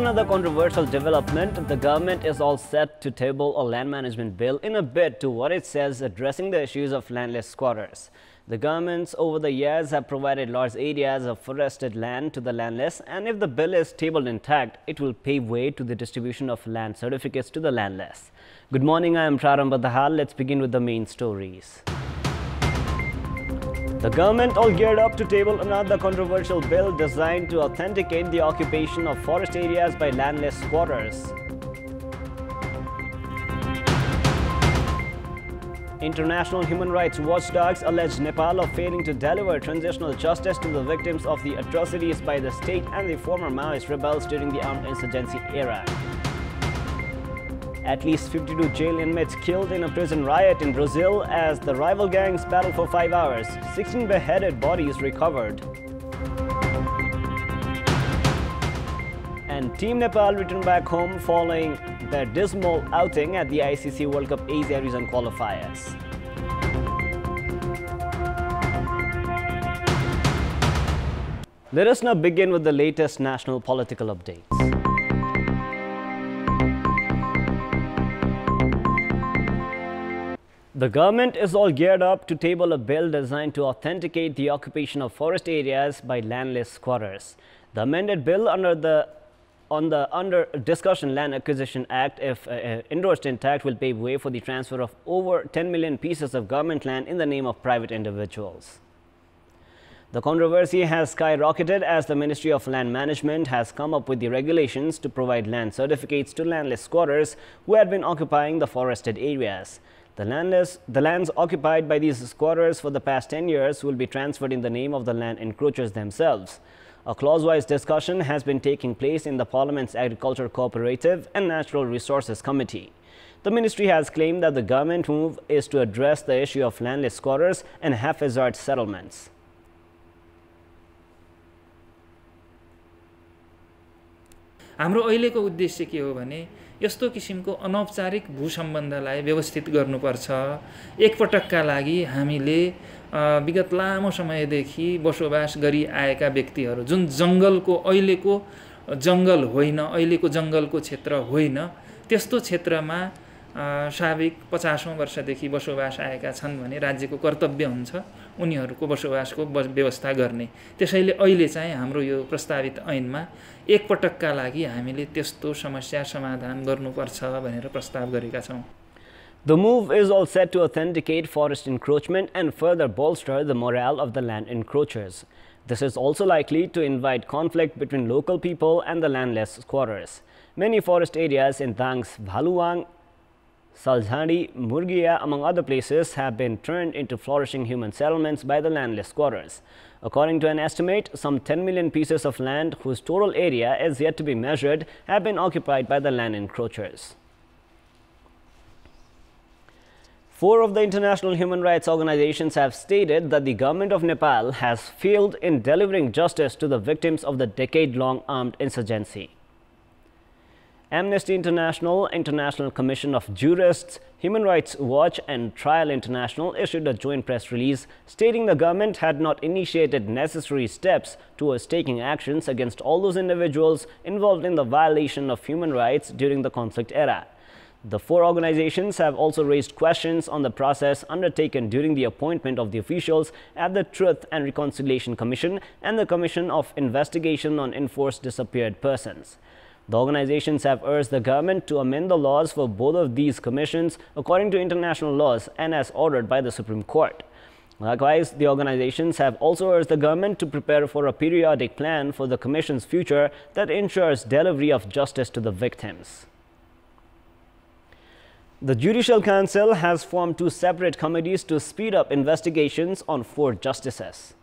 another controversial development, the government is all set to table a land management bill in a bid to what it says addressing the issues of landless squatters. The governments over the years have provided large areas of forested land to the landless, and if the bill is tabled intact, it will pave way to the distribution of land certificates to the landless. Good morning, I am Prarambha Dahal. Let's begin with the main stories. The government all geared up to table another controversial bill designed to authenticate the occupation of forest areas by landless squatters. International human rights watchdogs allege Nepal of failing to deliver transitional justice to the victims of the atrocities by the state and the former Maoist rebels during the armed insurgency era. At least 52 jail inmates killed in a prison riot in Brazil as the rival gangs battled for 5 hours. 16 beheaded bodies recovered. And Team Nepal returned back home following their dismal outing at the ICC World Cup Asia region qualifiers. Let us now begin with the latest national political updates. The government is all geared up to table a bill designed to authenticate the occupation of forest areas by landless squatters. The amended bill under discussion Land Acquisition Act, if endorsed intact, will pave way for the transfer of over 10 million pieces of government land in the name of private individuals. The controversy has skyrocketed as the Ministry of Land Management has come up with the regulations to provide land certificates to landless squatters who had been occupying the forested areas. The lands occupied by these squatters for the past 10 years will be transferred in the name of the land encroachers themselves. A clause-wise discussion has been taking place in the Parliament's Agriculture Cooperative and Natural Resources Committee. The ministry has claimed that the government move is to address the issue of landless squatters and haphazard settlements. हाम्रो अहिलेको उद्देश्य के हो भने यस्तो किसिमको अनौपचारिक भू सम्बन्धलाई व्यवस्थित गर्नुपर्छ। एकपटकका लागि हामीले विगत लामो समयदेखि बसोबास गरी आएका व्यक्तिहरू जुन जंगलको अहिलेको जंगल होइन, अहिलेको जंगलको क्षेत्र होइन, त्यस्तो क्षेत्रमा स्वाभाविक 50औं वर्षदेखि बसोबास आएका छन् भने राज्यको कर्तव्य हुन्छ उनीहरूको बसोबासको व्यवस्था गर्ने। त्यसैले अहिले चाहिँ हाम्रो यो प्रस्तावित ऐनमा एकपटकका लागि हामीले त्यस्तो समस्या समाधान गर्नुपर्छ भनेर प्रस्ताव गरेका छौं। The move is all set to authenticate forest encroachment and further bolster the morale of the land encroachers. This is also likely to invite conflict between local people and the landless squatters. Many forest areas in Dangs, Bhaluang, Saljhadi, Murgia, among other places, have been turned into flourishing human settlements by the landless squatters. According to an estimate, some 10 million pieces of land, whose total area is yet to be measured, have been occupied by the land encroachers. 4 of the international human rights organizations have stated that the government of Nepal has failed in delivering justice to the victims of the decade-long armed insurgency. Amnesty International, International Commission of Jurists, Human Rights Watch and Trial International issued a joint press release stating the government had not initiated necessary steps towards taking actions against all those individuals involved in the violation of human rights during the conflict era. The 4 organizations have also raised questions on the process undertaken during the appointment of the officials at the Truth and Reconciliation Commission and the Commission of Investigation on Enforced Disappeared Persons. The organizations have urged the government to amend the laws for both of these commissions according to international laws and as ordered by the Supreme Court. Likewise, the organizations have also urged the government to prepare for a periodic plan for the commission's future that ensures delivery of justice to the victims. The Judicial Council has formed 2 separate committees to speed up investigations on 4 justices.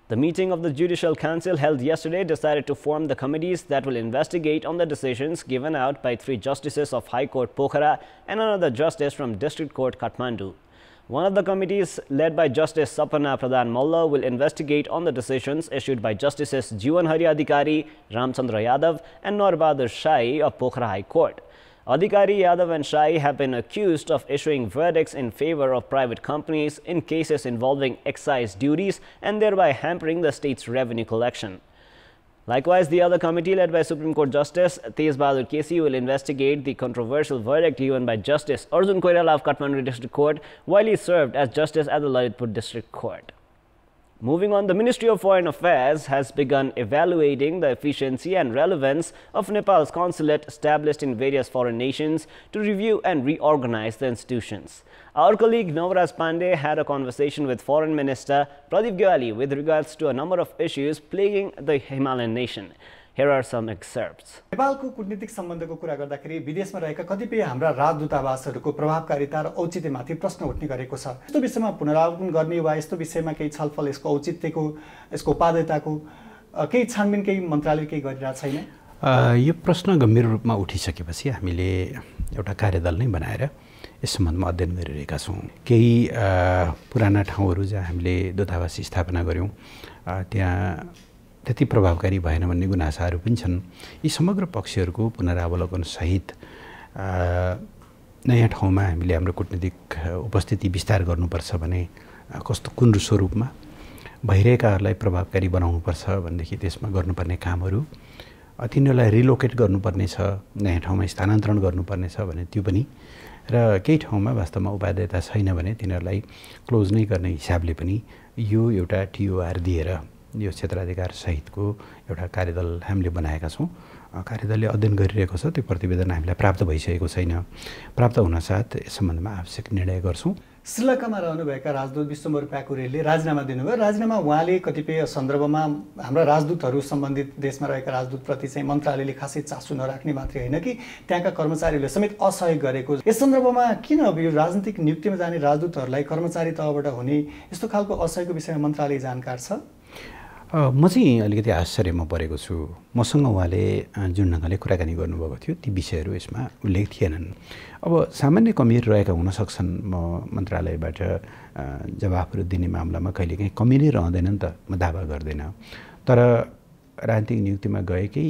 The meeting of the Judicial Council held yesterday decided to form the committees that will investigate on the decisions given out by 3 justices of High Court Pokhara and another justice from District Court Kathmandu. One of the committees, led by Justice Sapana Pradhan Malla, will investigate on the decisions issued by Justices Jiwan Hari Adhikari, Ramchandra Yadav and Norbahadur Shai of Pokhara High Court. Adhikari, Yadav and Shai have been accused of issuing verdicts in favor of private companies in cases involving excise duties and thereby hampering the state's revenue collection. Likewise, the other committee led by Supreme Court Justice Tej Bahadur Kesi will investigate the controversial verdict given by Justice Arjun Koirala of Kathmandu District Court while he served as Justice at the Lalitpur District Court. Moving on, the Ministry of Foreign Affairs has begun evaluating the efficiency and relevance of Nepal's consulate established in various foreign nations to review and reorganize the institutions. Our colleague Navaraj Pandey had a conversation with Foreign Minister Pradeep Gyali with regards to a number of issues plaguing the Himalayan nation. Here are some excerpts. नेपालको कूटनीतिक सम्बन्धको कुरा गर्दाखेरि विदेशमा रहेका कतिपय हाम्रा राजदूतावासहरूको प्रभावकारिता र औचित्यमाथि प्रश्न उठ्ने गरेको छ। यस्तो विषयमा पुनरावलोकन गर्ने वा यस्तो विषयमा केही छलफल यसको औचित्यको यसको उपादेयताको केही छानबिन केही मन्त्रालयले केही गरिरहेको छैन। यो प्रश्न गम्भीर रूपमा उठिसकेपछि हामीले एउटा कार्यदल नै बनाएर यस सम्बन्धमा अध्ययन गरिरहेका छौँ। केही पुराना ठाउँहरू जहाँ हामीले दूतावास स्थापना गर्यौँ त्यहाँ त्यति प्रभावकारी भएन भन्ने गुनासाहरू पनि छन्। यी समग्र पक्षहरूको पुनरावलोकन सहित नयाँ ठाउँमा हामीले हाम्रो कूटनीतिक उपस्थिति विस्तार गर्नुपर्छ भने कस्तो कुन स्वरूपमा भइरहेकाहरूलाई प्रभावकारी बनाउनुपर्छ भनेदेखि त्यसमा गर्नुपर्ने कामहरू तिनीहरूलाई रिलोकेट गर्नुपर्ने छ, नयाँ ठाउँमा स्थानान्तरण गर्नुपर्ने छ भने त्यो पनि र केही ठाउँमा वास्तवमा उपादेयता छैन भने तिनीहरूलाई क्लोज नै गर्ने हिसाबले पनि यो एउटा TOR दिएर यो क्षेत्राधिकार सहितको एउटा कार्यदल हामीले बनाएका छौँ। कार्यदलले अध्ययन गरिरहेको छ। त्यो प्रतिवेदन हामीलाई प्राप्त भइसकेको छैन। प्राप्त हुनसाथ यस सम्बन्धमा आवश्यक निर्णय गर्छौँ। श्रीलङ्कामा रहनुभएका राजदूत विश्वम्भर प्याकुरेलले राजीनामा दिनुभयो। राजीनामा उहाँले कतिपय सन्दर्भमा हाम्रा राजदूतहरू सम्बन्धित देशमा रहेका राजदूतप्रति चाहिँ मन्त्रालयले खासै चासो नराख्ने मात्रै होइन कि त्यहाँका कर्मचारीहरूले समेत असहयोग गरेको। यस सन्दर्भमा किन अब यो राजनीतिक नियुक्तिमा जाने राजदूतहरूलाई कर्मचारी तहबाट हुने यस्तो खालको असहयोगको विषयमा मन्त्रालय जानकार छ? म चाहिँ अलिकति आश्चर्यमा परेको छु। मसँग उहाँले जुन ढङ्गले कुराकानी गर्नुभएको थियो ती विषयहरू यसमा उल्लेख थिएनन्। अब सामान्य कमिर रहेका हुन सक्छन्। म मन्त्रालयबाट जवाफहरू दिने मामलामा कहिलेकाहीँ कमिरै रहँदैन नि त, म दावा गर्दैन। तर राजनीतिक नियुक्तिमा गएकै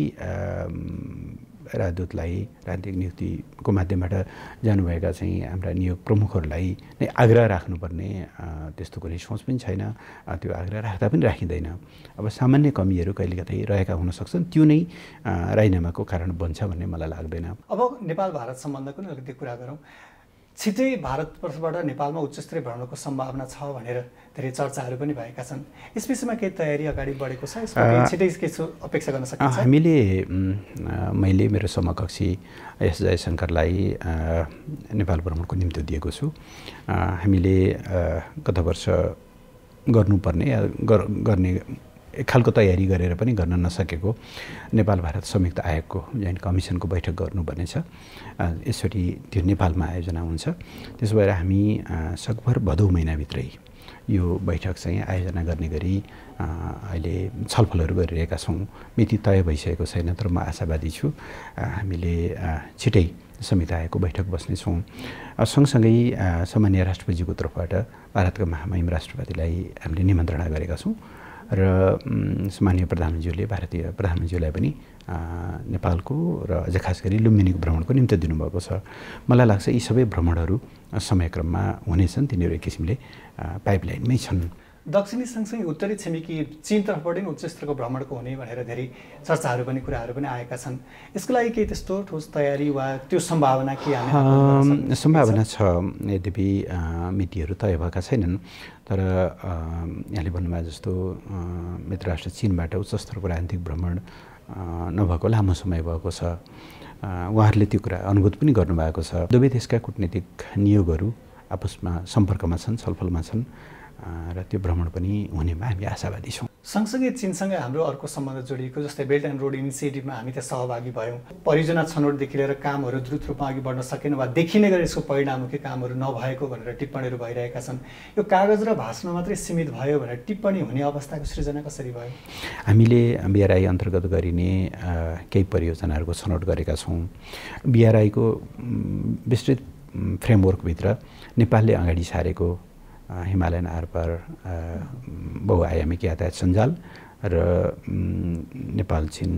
राजदूतलाई राजनीतिक नियुक्तिको माध्यमबाट जानुभएका चाहिँ हाम्रा नियोग प्रमुखहरूलाई नै आग्रह राख्नुपर्ने त्यस्तो कुनै सोच पनि छैन। त्यो आग्रह राख्दा पनि राखिँदैन। अब सामान्य कमीहरू कहिलेकाहीँ रहेका हुन सक्छन्, त्यो नै राजीनामाको कारण बन्छ भन्ने मलाई लाग्दैन। अब नेपाल भारत सम्बन्धको नि अलिकति कुरा गरौँ। छिटै भारतबाट नेपालमा उच्चस्तरीय भ्रमणको सम्भावना छ भनेर धेरै चर्चाहरू पनि भएका छन्। यस विषयमा केही तयारी अगाडि बढेको छ? यसमा छिटै के अपेक्षा गर्न सकिन्छ? हामीले मैले मेरो समकक्षी एस जयशङ्करलाई नेपाल भ्रमणको निम्ति दिएको छु। हामीले गत वर्ष गर्नुपर्ने गर्ने एक खालको तयारी गरेर पनि गर्न नसकेको नेपाल भारत संयुक्त आयोगको जोइन्ट कमिसनको बैठक गर्नुपर्ने छ। यसरी त्यो नेपालमा आयोजना हुन्छ। त्यसो भएर हामी सकभर भदौ महिनाभित्रै यो बैठक चाहिँ आयोजना गर्ने गरी अहिले छलफलहरू गरिरहेका छौँ। मिति तय भइसकेको छैन, तर म आशावादी छु हामीले छिटै संयुक्त आयोगको बैठक बस्नेछौँ। सँगसँगै सामान्य राष्ट्रपतिजीको तर्फबाट भारतका महामहिम राष्ट्रपतिलाई हामीले निमन्त्रणा गरेका छौँ र सम्माननीय प्रधानमन्त्रीले भारतीय प्रधानमन्त्रीलाई पनि नेपालको र अझ खास गरी लुम्बिनीको भ्रमणको निम्ति दिनुभएको छ। मलाई लाग्छ यी सबै भ्रमणहरू समयक्रममा हुनेछन्। तिनीहरू एक किसिमले पाइपलाइनमै छन्। दक्षिणी सँगसँगै उत्तरी छिमेकी चीनतर्फबाट नि उच्च स्तरको भ्रमणको हुने भनेर धेरै चर्चाहरू पनि कुराहरू पनि आएका छन्। यसको लागि केही त्यस्तो ठोस तयारी वा त्यो सम्भावना के सम्भावना छ? यद्यपि मितिहरू तय भएका छैनन्, तर यहाँले भन्नुभयो जस्तो मित्र राष्ट्र चीनबाट उच्च स्तरको राजनीतिक भ्रमण नभएको लामो समय भएको छ। उहाँहरूले त्यो कुरा अनुभूत पनि गर्नुभएको छ। दुवै देशका कूटनीतिक नियोगहरू आपसमा सम्पर्कमा छन्, छलफलमा छन् र त्यो भ्रमण पनि हुनेमा हामी आशावादी छौँ। सँगसँगै चीनसँगै हाम्रो अर्को सम्बन्ध जोडिएको जस्तै बेल्ट एन्ड रोड इनिसिएटिभमा हामी त्यहाँ सहभागी भयौँ। परियोजना छनौटदेखि लिएर कामहरू द्रुत रूपमा अघि बढ्न सकेन वा देखिने गरी यसको परिणाममुखी कामहरू नभएको भनेर टिप्पणीहरू भइरहेका छन्। यो कागज र भाषणमा मात्रै सीमित भयो भनेर टिप्पणी हुने अवस्थाको सृजना कसरी भयो? हामीले BRI अन्तर्गत गरिने केही परियोजनाहरूको छनौट गरेका छौँ। BRIको विस्तृत फ्रेमवर्कभित्र नेपालले अगाडि सारेको हिमालयन आरपार बहुआयामिक यातायात सञ्जाल र नेपाल चीन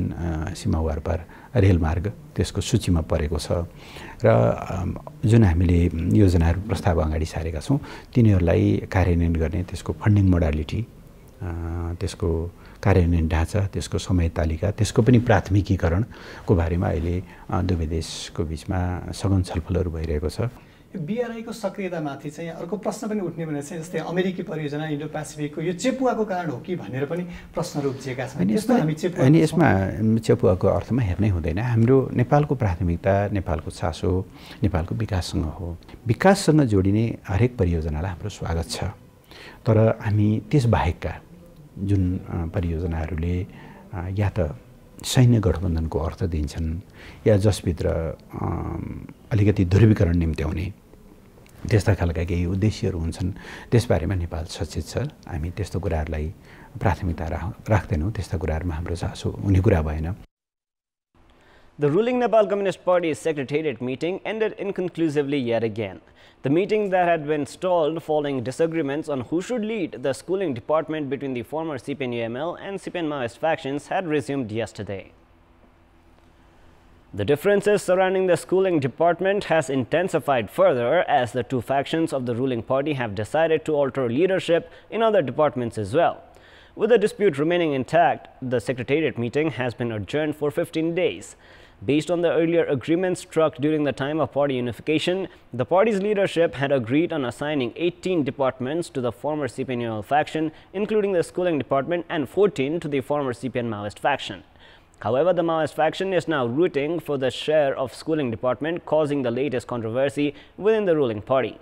सीमा वारपार रेलमार्ग त्यसको सूचीमा परेको छ र जुन हामीले योजनाहरू प्रस्ताव अगाडि सारेका छौँ तिनीहरूलाई कार्यान्वयन गर्ने त्यसको फन्डिङ मोडालिटी त्यसको कार्यान्वयन ढाँचा, त्यसको समय तालिका, त्यसको पनि प्राथमिकीकरणको बारेमा अहिले दुवै देशको बिचमा सघन छलफलहरू भइरहेको छ। BRI को सक्रियतामाथि चाहिँ अर्को प्रश्न पनि उठ्ने भने चाहिँ जस्तै अमेरिकी परियोजना इन्डो पेसिफिकको यो चेपुवाको कारण हो कि भनेर पनि प्रश्नहरू उब्जिएका छन्। अनि यसमा चेपुवाको अर्थमा हेर्नै हुँदैन। हाम्रो नेपालको प्राथमिकता, नेपालको चासो नेपालको विकाससँग हो। विकाससँग जोडिने हरेक परियोजनालाई हाम्रो स्वागत छ, तर हामी त्यसबाहेकका जुन परियोजनाहरूले या त सैन्य गठबन्धनको अर्थ दिन्छन् या जसभित्र अलिकति ध्रुवीकरण निम्त्याउने त्यस्ता खालका केही उद्देश्यहरू हुन्छन्, त्यसबारेमा नेपाल सचेत छ। हामी त्यस्तो कुराहरूलाई प्राथमिकता राख्दैनौँ, त्यस्ता कुराहरूमा हाम्रो चासो हुने कुरा भएन। The ruling Nepal Communist Party's secretariat meeting ended inconclusively yet again. The meeting that had been stalled following disagreements on who should lead the schooling department between the former CPN-UML and CPN Maoist factions had resumed yesterday. The differences surrounding the schooling department has intensified further as the two factions of the ruling party have decided to alter leadership in other departments as well. With the dispute remaining intact, the secretariat meeting has been adjourned for 15 days. Based on the earlier agreement struck during the time of party unification, the party's leadership had agreed on assigning 18 departments to the former CPN-UML faction, including the schooling department, and 14 to the former CPN Maoist faction. However, the Maoist faction is now rooting for the share of schooling department, causing the latest controversy within the ruling party.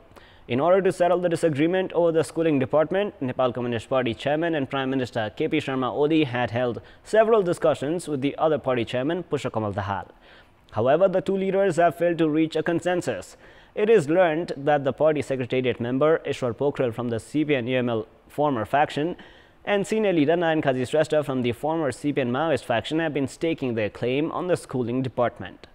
In order to settle the disagreement over the schooling department, Nepal Communist Party Chairman and Prime Minister KP Sharma Oli had held several discussions with the other party chairman, Pushpakamal Dahal. However, the two leaders have failed to reach a consensus. It is learned that the party secretariat member, Ishwar Pokhrel from the CPN-UML former faction, and senior leader Nayan Kazi Shrestha from the former CPN Maoist faction have been staking their claim on the schooling department.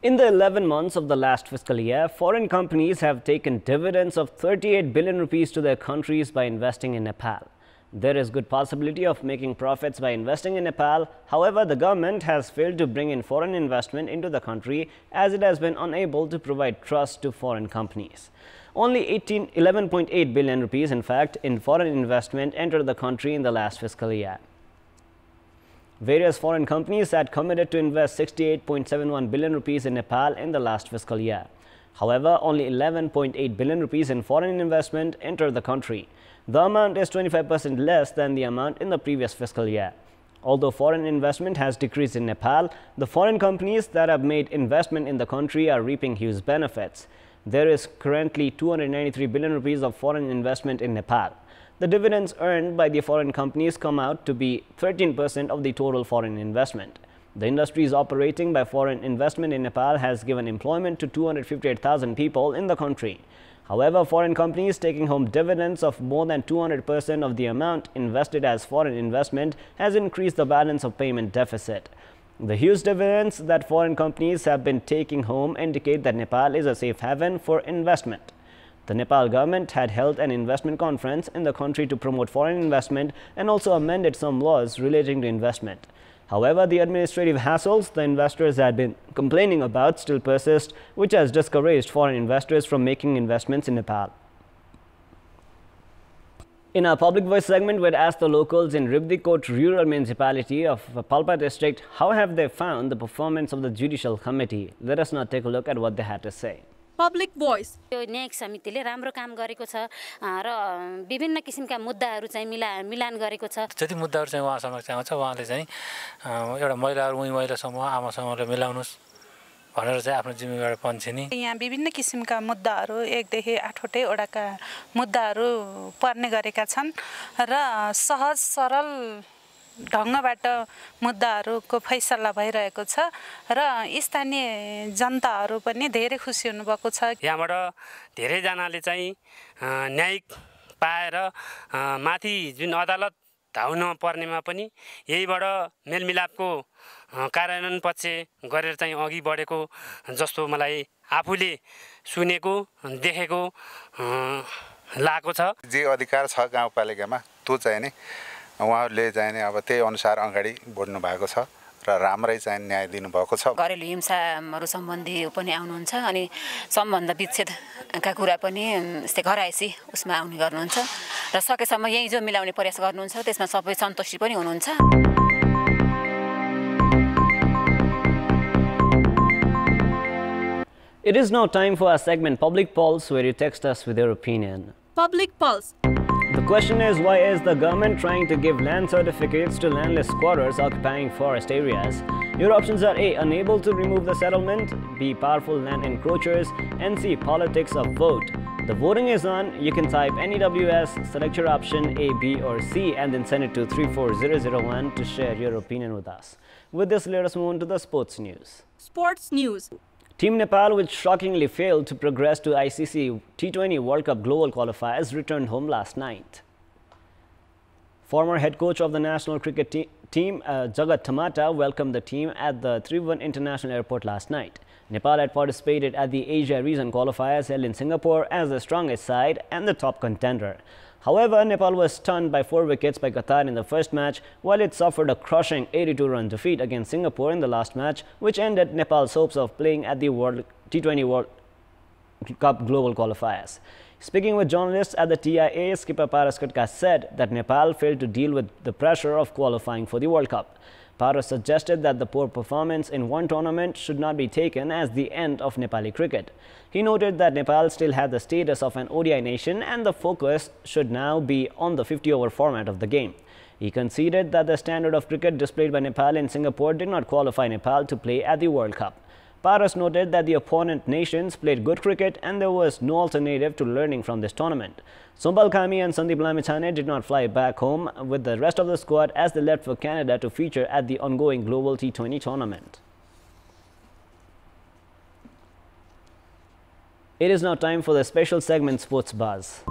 In the 11 months of the last fiscal year, foreign companies have taken dividends of 38 billion rupees to their countries by investing in Nepal. There is good possibility of making profits by investing in Nepal. However, the government has failed to bring in foreign investment into the country as it has been unable to provide trust to foreign companies. Only 11.8 billion rupees, in fact, in foreign investment entered the country in the last fiscal year. Various foreign companies had committed to invest 68.71 billion rupees in Nepal in the last fiscal year. However, only 11.8 billion rupees in foreign investment entered the country. The amount is 25% less than the amount in the previous fiscal year. Although foreign investment has decreased in Nepal, the foreign companies that have made investment in the country are reaping huge benefits. There is currently 293 billion rupees of foreign investment in Nepal. The dividends earned by the foreign companies come out to be 13% of the total foreign investment. The industries operating by foreign investment in Nepal has given employment to 258,000 people in the country. However, foreign companies taking home dividends of more than 200% of the amount invested as foreign investment has increased the balance of payment deficit. The huge dividends that foreign companies have been taking home indicate that Nepal is a safe haven for investment. The Nepal government had held an investment conference in the country to promote foreign investment and also amended some laws relating to investment. However, the administrative hassles the investors had been complaining about still persist, which has discouraged foreign investors from making investments in Nepal. In our Public Voice segment, we had asked the locals in Ribdikot rural municipality of Palpa district how have they found the performance of the judicial committee. Let us now take a look at what they had to say. Public Voice. न्यायिक समितिले राम्रो काम गरेको छ र विभिन्न किसिमका मुद्दाहरू चाहिँ मिलान गरेको छ। जति मुद्दाहरू चाहिँ उहाँ समक्ष आउँछ उहाँले चाहिँ एउटा महिला समूह आमा समूहले मिलाउनुस् भनेर चाहिँ आफ्नो जिम्मेवारी पन्छे नि। यहाँ विभिन्न किसिमका मुद्दाहरू 1 देखि 8 वटै वडाका मुद्दाहरू पर्ने गरेका छन् र सहज सरल ढङ्गबाट मुद्दाहरूको फैसला भइरहेको छ र स्थानीय जनताहरू पनि धेरै खुसी हुनुभएको छ। यहाँबाट धेरै जनाले चाहिँ न्यायिक पाएर माथि जुन अदालत धाउन पर्नेमा पनि यहीबाट मेलमिलापको कार्यान्वयन पक्ष गरेर चाहिँ अघि बढेको जस्तो मलाई आफूले सुनेको देखेको लागेको छ। जे अधिकार छ गाउँपालिकामा त्यो चाहिँ नि उहाँहरूले चाहिँ नि अब त्यही अनुसार अगाडि बढ्नु भएको छ र राम्रै चाहिँ न्याय दिनुभएको छ। घरेलु हिंसाहरू सम्बन्धी पनि आउनुहुन्छ अनि सम्बन्ध विच्छेदका कुरा पनि यस्तै घरायसी उसमा आउने गर्नुहुन्छ र सकेसम्म यही जो मिलाउने प्रयास गर्नुहुन्छ त्यसमा सबै सन्तुष्टि पनि हुनुहुन्छ। It is now time for our segment Public Pulse, where you text us with your opinion. Public Pulse. The question is, why is the government trying to give land certificates to landless squatters occupying forest areas? Your options are A. Unable to remove the settlement, B. Powerful land encroachers, and C. Politics of vote. The voting is on. You can type NEWS, select your option A, B, or C, and then send it to 34001 to share your opinion with us. With this, let us move on to the sports news. Sports news. Team Nepal, which shockingly failed to progress to ICC T20 World Cup global qualifiers, returned home last night. Former head coach of the national cricket team, Jagat Thamata, welcomed the team at the Tribhuvan International Airport last night. Nepal had participated at the Asia region qualifiers held in Singapore as the strongest side and the top contender. However, Nepal was stunned by 4 wickets by Qatar in the first match, while it suffered a crushing 82-run defeat against Singapore in the last match, which ended Nepal's hopes of playing at the T20 World Cup global qualifiers. Speaking with journalists at the TIA, skipper Paras Katka said that Nepal failed to deal with the pressure of qualifying for the World Cup. Paras suggested that the poor performance in one tournament should not be taken as the end of Nepali cricket. He noted that Nepal still had the status of an ODI nation and the focus should now be on the 50-over format of the game. He conceded that the standard of cricket displayed by Nepal in Singapore did not qualify Nepal to play at the World Cup. Paras noted that the opponent nations played good cricket and there was no alternative to learning from this tournament. Sombal Kami and Sandeep Lamichhane did not fly back home with the rest of the squad as they left for Canada to feature at the ongoing Global T20 tournament. It is now time for the special segment Sports Buzz.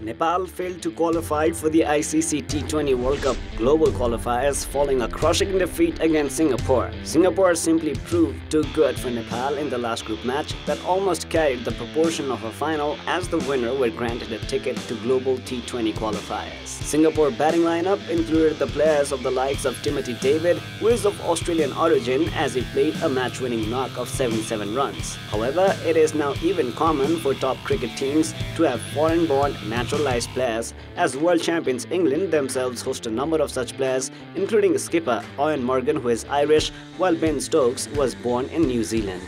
Nepal failed to qualify for the ICC T20 World Cup global qualifiers following a crushing defeat against Singapore. Singapore simply proved too good for Nepal in the last group match that almost carried the proportion of a final as the winner were granted a ticket to global T20 qualifiers. Singapore batting lineup included the players of the likes of Timothy David, who is of Australian origin, as he played a match-winning knock of 77 runs. However, it is now even common for top cricket teams to have foreign-born naturalized players, as world champions England themselves host a number of such players, including skipper Eoin Morgan, who is Irish, while Ben Stokes was born in New Zealand.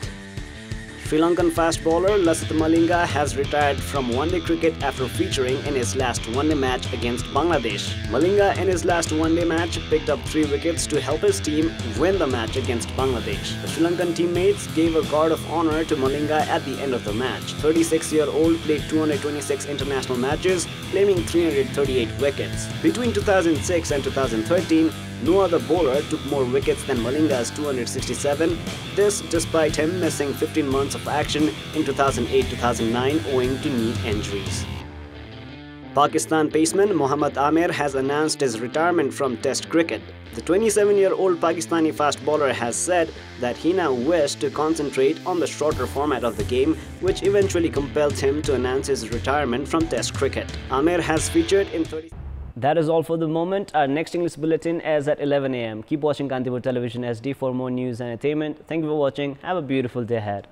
Sri Lankan fast bowler Lasith Malinga has retired from one-day cricket after featuring in his last one-day match against Bangladesh. Malinga in his last one-day match picked up 3 wickets to help his team win the match against Bangladesh. The Sri Lankan teammates gave a guard of honor to Malinga at the end of the match. 36-year-old played 226 international matches, claiming 338 wickets. Between 2006 and 2013, no other bowler took more wickets than Malinga's 267, this despite him missing 15 months of action in 2008-2009 owing to knee injuries. Pakistan paceman Mohammad Amir has announced his retirement from Test cricket. The 27-year-old Pakistani fast bowler has said that he now wishes to concentrate on the shorter format of the game, which eventually compelled him to announce his retirement from Test cricket. Amir has featured in 30... That is all for the moment. Our next English bulletin is at 11 a.m. Keep watching Kantipur Television SD for more news and entertainment. Thank you for watching. Have a beautiful day ahead.